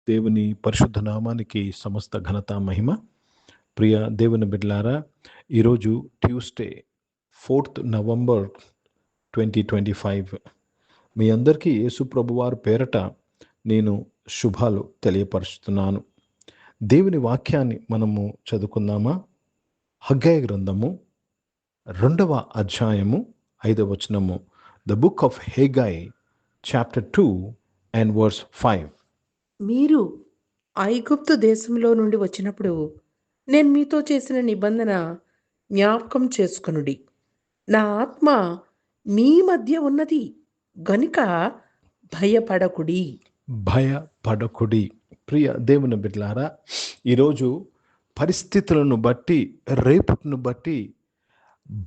దేవుని పరిశుద్ధ నామానికి సమస్త ఘనత మహిమ. ప్రియ దేవుని బిడ్డలారా, ఈరోజు ట్యూస్డే 4th నవంబర్ 2025. మీ అందరికీ యేసు ప్రభువారి పేరట నేను శుభాలు తెలియపరుస్తున్నాను. దేవుని వాక్యాన్ని మనము చదువుకుందామా? హగ్గయి గ్రంథము 2వ అధ్యాయము 5వ వచనము. The book of Haggai chapter 2 and verse 5. మీరు ఐగుప్తు దేశంలో నుండి వచ్చినప్పుడు నేను మీతో చేసిన నిబంధన జ్ఞాపకం చేసుకొనుడి. నా ఆత్మ మీ మధ్య ఉన్నది గనుక భయపడకుడి. భయపడకుడి. ప్రియ దేవుని బిడ్డలారా, ఈరోజు పరిస్థితులను బట్టి, రేపును బట్టి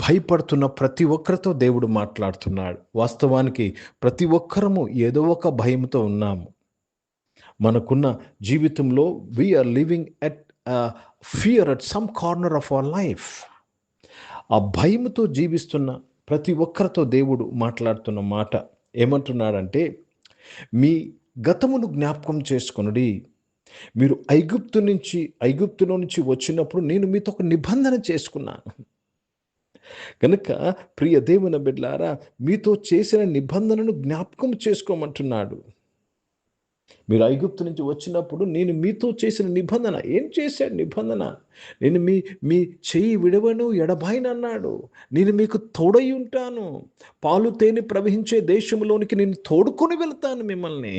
భయపడుతున్న ప్రతి ఒక్కరితో దేవుడు మాట్లాడుతున్నాడు. వాస్తవానికి ప్రతి ఒక్కరము ఏదో ఒక భయంతో ఉన్నాము. మనకున్న జీవితంలో we are living at fear at some corner of our life. ఆ భయముతో జీవిస్తున్న ప్రతి ఒక్కరితో దేవుడు మాట్లాడుతున్న మాట ఏమంటున్నాడంటే, మీ గతమును జ్ఞాపకం చేసుకొనుడి. మీరు ఐగుప్తులో నుంచి వచ్చినప్పుడు నేను మీతో ఒక నిబంధన చేసుకున్నాను. కనుక ప్రియ దేవుని బిడ్డలారా, మీతో చేసిన నిబంధనను జ్ఞాపకం చేసుకోమంటున్నాడు. మీరు ఐగుప్తు నుంచి వచ్చినప్పుడు నేను మీతో చేసిన నిబంధన. ఏం చేశాడు నిబంధన? నేను మీ చెయ్యి విడవను, ఎడబాయనన్నాడు. నేను మీకు తోడై ఉంటాను. పాలు తేనె ప్రవహించే దేశంలోనికి నేను తోడుకొని వెళ్తాను మిమ్మల్ని.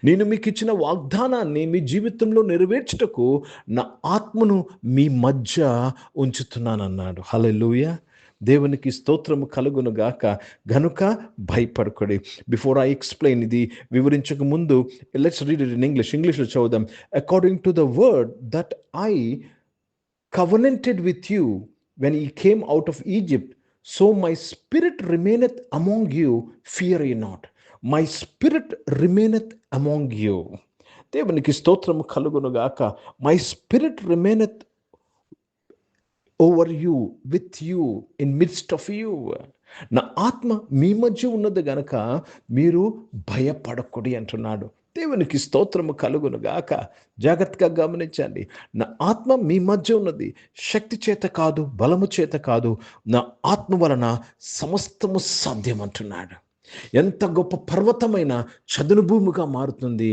నేను మీకు ఇచ్చిన వాగ్దానాన్ని మీ జీవితంలో నెరవేర్చుటకు నా ఆత్మను మీ మధ్య ఉంచుతున్నానన్నాడు. హల్లెలూయా. దేవునికి స్తోత్రము కలుగును గాక. గనుక భయపడకుడి. బిఫోర్ ఐ ఎక్స్ప్లెయిన్, ఇది వివరించక ముందు లెట్స్ రీడ్ ఇట్ ఇన్ ఇంగ్లీష్లో చదువుదాం. According to the word that I covenanted with you when ye came out of Egypt, so my spirit remaineth among you, fear you not. My spirit remaineth among you. దేవునికి స్తోత్రము కలుగును గాక. My spirit remaineth over you, with you, in midst of you. నా ఆత్మ మీ మధ్య ఉన్నది గనక మీరు భయపడకుడి అంటున్నాడు. దేవునికి స్తోత్రము కలుగును గాక. జాగ్రత్తగా గమనించండి. నా ఆత్మ మీ మధ్య ఉన్నది. శక్తి చేత కాదు, బలము చేత కాదు, నా ఆత్మ వలన సమస్తము సాధ్యం అంటున్నాడు. ఎంత గొప్ప పర్వతమైన చదును భూమిగా మారుతుంది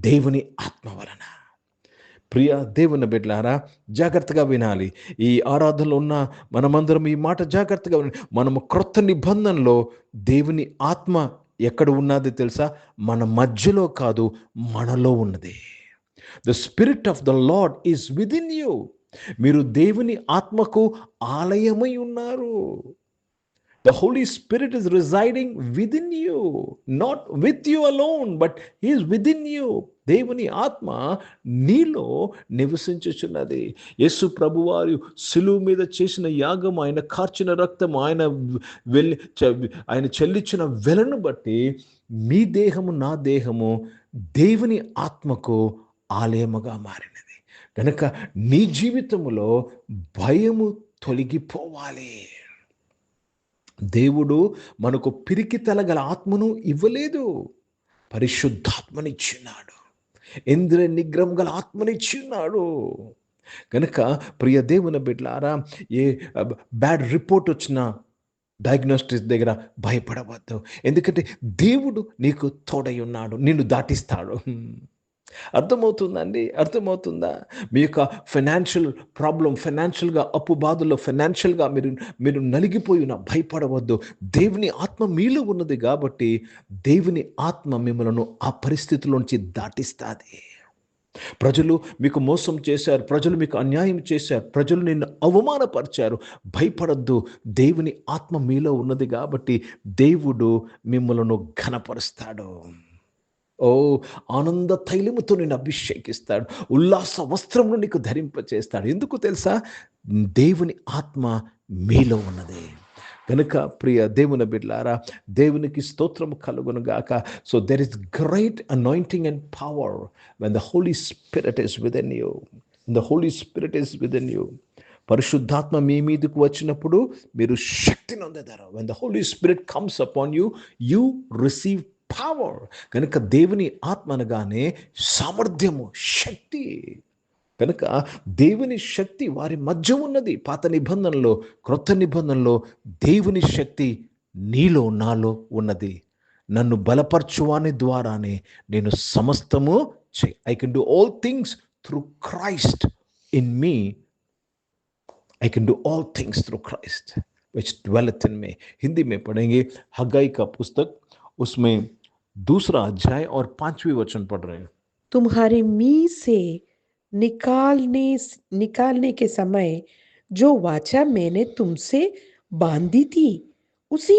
దేవుని ఆత్మ వలన. ప్రియ దేవుని బిడ్డలారా, జాగ్రత్తగా వినాలి. ఈ ఆరాధనలో ఉన్న మనమందరం ఈ మాట జాగ్రత్తగా వినాలి. మనము క్రొత్త నిబంధనలో దేవుని ఆత్మ ఎక్కడ ఉన్నది తెలుసా? మన మధ్యలో కాదు, మనలో ఉన్నది. The spirit of the lord is within you. మీరు దేవుని ఆత్మకు ఆలయమై ఉన్నారు. The Holy Spirit is residing within you, not with you alone, but He is within you. దేవుని ఆత్మ నీలో నివసించుచున్నది. యేసు ప్రభువారు సిలువ మీద చేసిన యాగం, ఆయన కార్చిన రక్తం, ఆయన చెల్లించిన వెలను బట్టి మీ దేహము, నా దేహము దేవుని ఆత్మకు ఆలయముగా మారినది. కనుక నీ జీవితములో భయము తొలగిపోవాలి. దేవుడు మనకు పిరికితల గల ఆత్మను ఇవ్వలేదు, పరిశుద్ధాత్మనిచ్చినాడు. ఇంద్రియ నిగ్రహం గల ఆత్మనిచ్చినాడు. కనుక ప్రియ దేవుని బిడ్డలారా, ఏ బ్యాడ్ రిపోర్ట్ వచ్చినా డయాగ్నోస్టిక్స్ దగ్గర భయపడవద్దు. ఎందుకంటే దేవుడు నీకు తోడై ఉన్నాడు, నిన్ను దాటిస్తాడు. అర్థమవుతుందండి? అర్థమవుతుందా? మీ యొక్క ఫైనాన్షియల్ ప్రాబ్లం, ఫైనాన్షియల్గా అప్పు బాధల్లో, ఫైనాన్షియల్గా మీరు నలిగిపోయినా భయపడవద్దు. దేవుని ఆత్మ మీలో ఉన్నది కాబట్టి దేవుని ఆత్మ మిమ్మల్ని ఆ పరిస్థితిలోంచి దాటిస్తుంది. ప్రజలు మీకు మోసం చేశారు, ప్రజలు మీకు అన్యాయం చేశారు, ప్రజలు నిన్ను అవమానపరిచారు. భయపడద్దు. దేవుని ఆత్మ మీలో ఉన్నది కాబట్టి దేవుడు మిమ్మల్ని ఘనపరుస్తాడు. ఓ ఆనంద తైలముతో నేను అభిషేకిస్తాడు. ఉల్లాస వస్త్రమును నీకు ధరింపచేస్తాడు. ఎందుకు తెలుసా? దేవుని ఆత్మ మీలో ఉన్నది. కనుక ప్రియ దేవుని బిడ్డలారా, దేవునికి స్తోత్రము కలుగును గాక. So there is great anointing and power when the holy spirit is within you. The holy spirit is within you. పరిశుద్ధాత్మ మీ మీదకు వచ్చినప్పుడు మీరు శక్తిని పొందుతారు. When the holy spirit comes upon you, you receive power. కనుక దేవుని ఆత్మ అనగానే సామర్థ్యము, శక్తి. కనుక దేవుని శక్తి వారి మధ్య ఉన్నది. పాత నిబంధనలో, క్రొత్త నిబంధనలో దేవుని శక్తి నీలో నాలో ఉన్నది. నన్ను బలపరచువాని ద్వారానే నేను సమస్తము I can do all things through Christ in me. I can do all things through Christ which dwelleth in me. Hindi में पढ़ेंगे हग्गाई का पुस्तक, उसमें 2 अध्याय और 5वीं वचन पढ़ रहे हैं. तुम्हारे मुंह से निकालने के समय जो वाचा मैंने तुमसे बांधी थी, उसी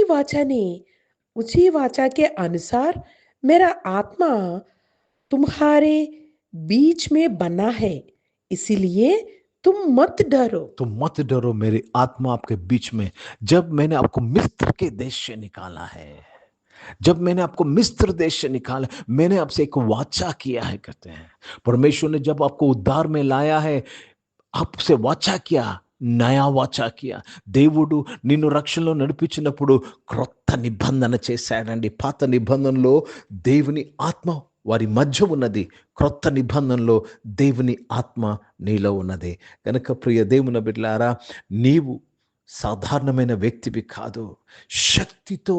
वाचा के अनुसार मेरा आत्मा तुम्हारे बीच में बना है, इसीलिए तुम मत डरो मेरी आत्मा आपके बीच में. जब मैंने आपको मिस्र के देश से निकाला है, जब मैंने आपको मिस्र देश से निकाला, मैंने आपसे एक वाचा किया है, कहते हैं. परमेश्वर ने जब आपको उद्धार में लाया है, आपसे वाचा किया, నయా వాచా కియా. దేవుడు నిన్ను రక్షణలో నడిపించినప్పుడు క్రొత్త నిబంధన చేశాడండి. పాత నిబంధనలో దేవుని ఆత్మ వారి మధ్య ఉన్నది, క్రొత్త నిబంధనలో దేవుని ఆత్మ నీలో ఉన్నది. కనుక ప్రియ దేవుని బిడ్డలారా, నీవు సాధారణమైన వ్యక్తివి కాదు, శక్తితో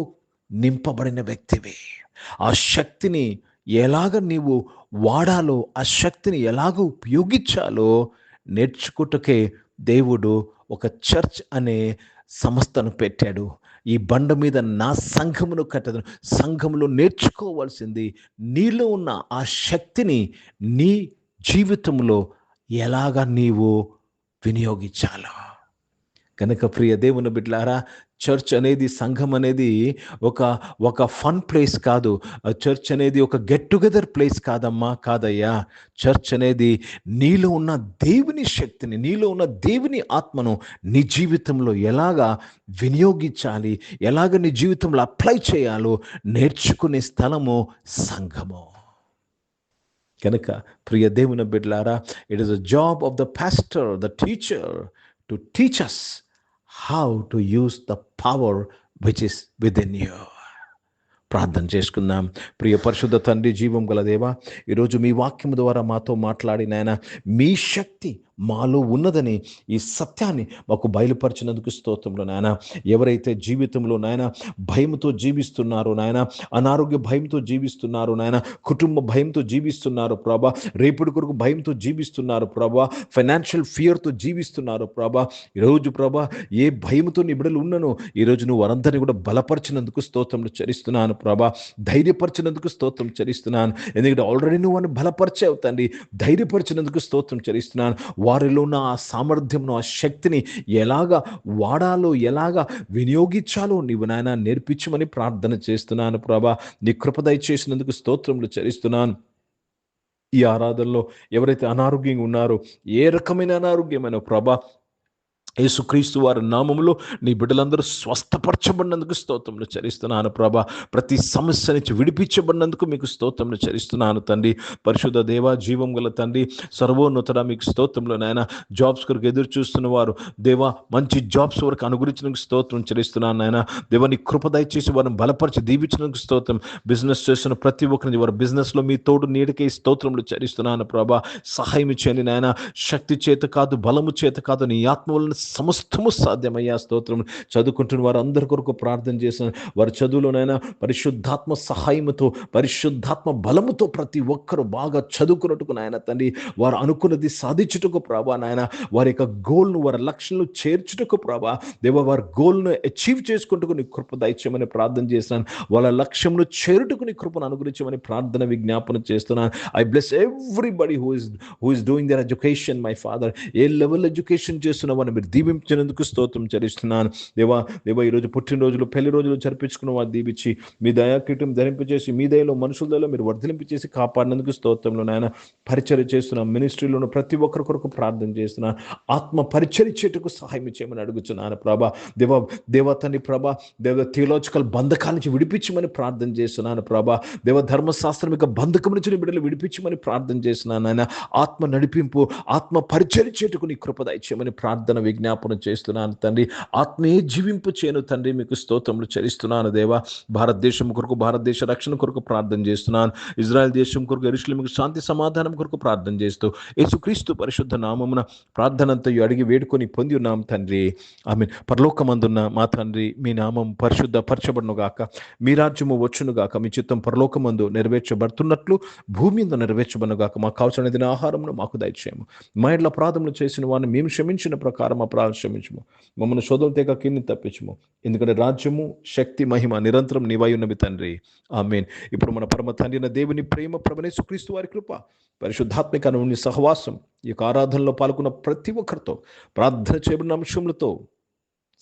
నింపబడిన వ్యక్తివి. ఆ శక్తిని ఎలాగ నీవు వాడాలో, ఆ శక్తిని ఎలాగ ఉపయోగించాలో నేర్చుకుంటకే దేవుడు ఒక చర్చ్ అనే సంస్థను పెట్టాడు. ఈ బండ మీద నా సంఘమును కట్టదు. సంఘములో నేర్చుకోవాల్సింది నీలో ఉన్న ఆ శక్తిని నీ జీవితంలో ఎలాగా నీవు వినియోగించాలో. కనుక ప్రియ దేవుని బిడ్డలారా, చర్చ్ అనేది, సంఘం అనేది ఒక ఫన్ ప్లేస్ కాదు. చర్చ్ అనేది ఒక గెట్ టుగెదర్ ప్లేస్ కాదమ్మా, కాదయ్యా. చర్చ్ అనేది నీలో ఉన్న దేవుని శక్తిని, నీలో ఉన్న దేవుని ఆత్మను నీ జీవితంలో ఎలాగా వినియోగించాలి, ఎలాగ నీ జీవితంలో అప్లై చేయాలో నేర్చుకునే స్థలము సంఘము. కనుక ప్రియ దేవుని బిడ్డలారా, it is a job of the pastor, the teacher, to teach us how to use the power which is within you. ప్రార్థన చేసుకుందాం. ప్రియ పరిశుద్ధ తండ్రి, జీవం గల దేవా, ఈరోజు మీ వాక్యం ద్వారా మాతో మాట్లాడి నాయన, మీ శక్తి మాలో ఉన్నదని ఈ సత్యాన్ని మాకు బయలుపరిచినందుకు స్తోత్రంలో నాయన. ఎవరైతే జీవితంలో నాయన భయంతో జీవిస్తున్నారో నాయన, అనారోగ్య భయంతో జీవిస్తున్నారు నాయన, కుటుంబ భయంతో జీవిస్తున్నారు ప్రభా, రేపటి కొరకు భయంతో జీవిస్తున్నారు ప్రభా, ఫైనాన్షియల్ ఫియర్తో జీవిస్తున్నారు ప్రభా, ఈరోజు ప్రభా ఏ భయంతో నీ బిడ్డలు ఉన్ననో ఈరోజు నువ్వు వారందరినీ కూడా బలపరిచినందుకు స్తోత్రంలో చరిస్తున్నాను ప్రభా, ధైర్యపరిచినందుకు స్తోత్రం చరిస్తున్నాను. ఎందుకంటే ఆల్రెడీ నువ్వు అని బలపరిచావు తండ్రి, ధైర్యపరిచినందుకు స్తోత్రం చరిస్తున్నాను. వారిలో ఉన్న ఆ సామర్థ్యంను, ఆ శక్తిని ఎలాగా వాడాలో, ఎలాగా వినియోగించాలో నీవు నాయన నేర్పించమని ప్రార్థన చేస్తున్నాను ప్రభా. నీ కృప దయచేసినందుకు స్తోత్రములు చెల్లిస్తున్నాను. ఈ ఆరాధనలో ఎవరైతే అనారోగ్యంగా ఉన్నారో, ఏ రకమైన అనారోగ్యమైన ప్రభా, యేసుక్రీస్తు వారి నామములో నీ బిడ్డలందరూ స్వస్థపరచబడినందుకు స్తోత్రములు చెల్లిస్తున్నాను ప్రభా. ప్రతి సమస్య నుంచి విడిపించబడినందుకు మీకు స్తోత్రములు చెల్లిస్తున్నాను తండ్రి. పరిశుద్ధ దేవా, జీవం గల తండ్రి, సర్వోన్నతుడా మీకు స్తోత్రములు నాయన. జాబ్స్ కొరకు ఎదురు చూస్తున్న వారు దేవా, మంచి జాబ్స్ వరకు అనుగురించినందుకు స్తోత్రం చెల్లిస్తున్నాను నాయన. దేవా, నీ కృప దయచేసి వారిని బలపరిచి దీవించినందుకు స్తోత్రం. బిజినెస్ చేస్తున్న ప్రతి ఒక్కరిని వారి బిజినెస్లో మీ తోడు నీడకే స్తోత్రములు చెల్లిస్తున్నాను ప్రభా. సహాయం చేయండి నాయన. శక్తి చేత కాదు, బలము చేత కాదు, నీ ఆత్మ వలన సమస్తము సాధ్యమయ్యా. స్తోత్రం. చదువుకుంటున్న వారు అందరి కొరకు ప్రార్థన చేసిన వారి చదువులోనైనా పరిశుద్ధాత్మ సహాయముతో, పరిశుద్ధాత్మ బలముతో ప్రతి ఒక్కరు బాగా చదువుకున్నట్టుకు నాయన తండ్రి, వారు అనుకున్నది సాధించుటకు ప్రభా నాయన, వారి యొక్క గోల్ను, వారి లక్ష్యంలో చేర్చుటకు ప్రభా దేవ, వారి గోల్ను అచీవ్ చేసుకుంటూ నీ కృప దయచేయమని ప్రార్థన చేస్తున్నాను. వాళ్ళ లక్ష్యంలో చేరుటకు నీ కృపను అనుగ్రహించమని ప్రార్థన విజ్ఞాపన చేస్తున్నాను. I bless everybody who is doing their education my father. A level education చేస్తున్న వారిని మీరు దీవించినందుకు స్తోత్రం చెల్లిస్తున్నాను దేవా. ఈరోజు పుట్టినరోజులు, పెళ్లి రోజులు జరిపించుకున్న వారు దీవించి మీ దయాకీటం ధరింపచేసి, మీ దయలో మనుషుల దయలో మీరు వర్ధలింపచేసి కాపాడినందుకు స్తోత్రంలో నాయన. పరిచర్య చేస్తున్నాం, మినిస్ట్రీలోను ప్రతి ఒక్కరి కొరకు ప్రార్థన చేస్తున్నాను. ఆత్మ పరిచర్య చేటుకు సహాయం చేయమని అడుగుతున్నాను ప్రభా. దేవా తండ్రి ప్రభా, థియలాజికల్ బంధకాల నుంచి విడిపించమని ప్రార్థన చేస్తున్నాను ప్రభా. ధర్మశాస్త్రమిక బంధకం నుంచి బిడ్డలు విడిపించమని ప్రార్థన చేస్తున్నాను నాయన. ఆత్మ నడిపింపు, ఆత్మ పరిచర్య చేటుకు నీ కృప దయచేయమని ప్రార్థన జ్ఞాపనం చేస్తున్నాను తండ్రి. ఆత్మీయ జీవింపు చేయను తండ్రి. మీకు స్తోత్రములు చెల్లిస్తున్నాను దేవా. భారతదేశం కొరకు, భారతదేశ రక్షణ కొరకు ప్రార్థన చేస్తున్నాను. ఇజ్రాయెల్ దేశం కొరకు, యెరూషలేముకు శాంతి సమాధానం కొరకు ప్రార్థన చేస్తూ యేసుక్రీస్తు పరిశుద్ధ నామమున ప్రార్థనంతయు అడిగి వేడుకొని పొంది ఉన్నాం తండ్రి. ఆమేన్. పరలోకమందున్న మా తండ్రి, మీ నామం పరిశుద్ధ పరచబడును గాక, మీ రాజ్యము వచ్చును గాక, మీ చిత్తం పరలోకమందు నెరవేర్చబడుతున్నట్లు భూమి మీద నెరవేర్చబడును గాక. మాకు కావలసిన దిన ఆహారమును మాకు దయచేయము. మా ఇంట్లో అపరాధములు చేసిన వారిని మేము క్షమించిన ప్రకారం అపరాధం క్షమించము. మమ్మల్ని శోధన తెగ కింది తప్పించము. ఎందుకంటే రాజ్యము, శక్తి, మహిమ నిరంతరం నీవై ఉన్నవి తండ్రి. ఆమేన్. ఇప్పుడు మన పరమ తండ్రి అయిన దేవుని ప్రేమ, ప్రభువైన యేసుక్రీస్తు వారి కృప, పరిశుద్ధాత్మిక అను సహవాసం ఈ యొక్క ఆరాధనలో పాల్గొన్న ప్రతి ఒక్కరితో, ప్రార్థన చేయబడిన అంశములతో,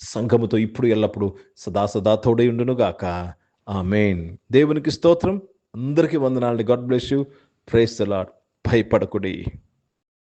సంఘముతో ఇప్పుడు ఎల్లప్పుడు సదా తోడై ఉండును గాక. ఆమేన్. దేవునికి స్తోత్రం. అందరికీ వందనాలండి. God bless you. Praise the Lord. భయపడకుడి.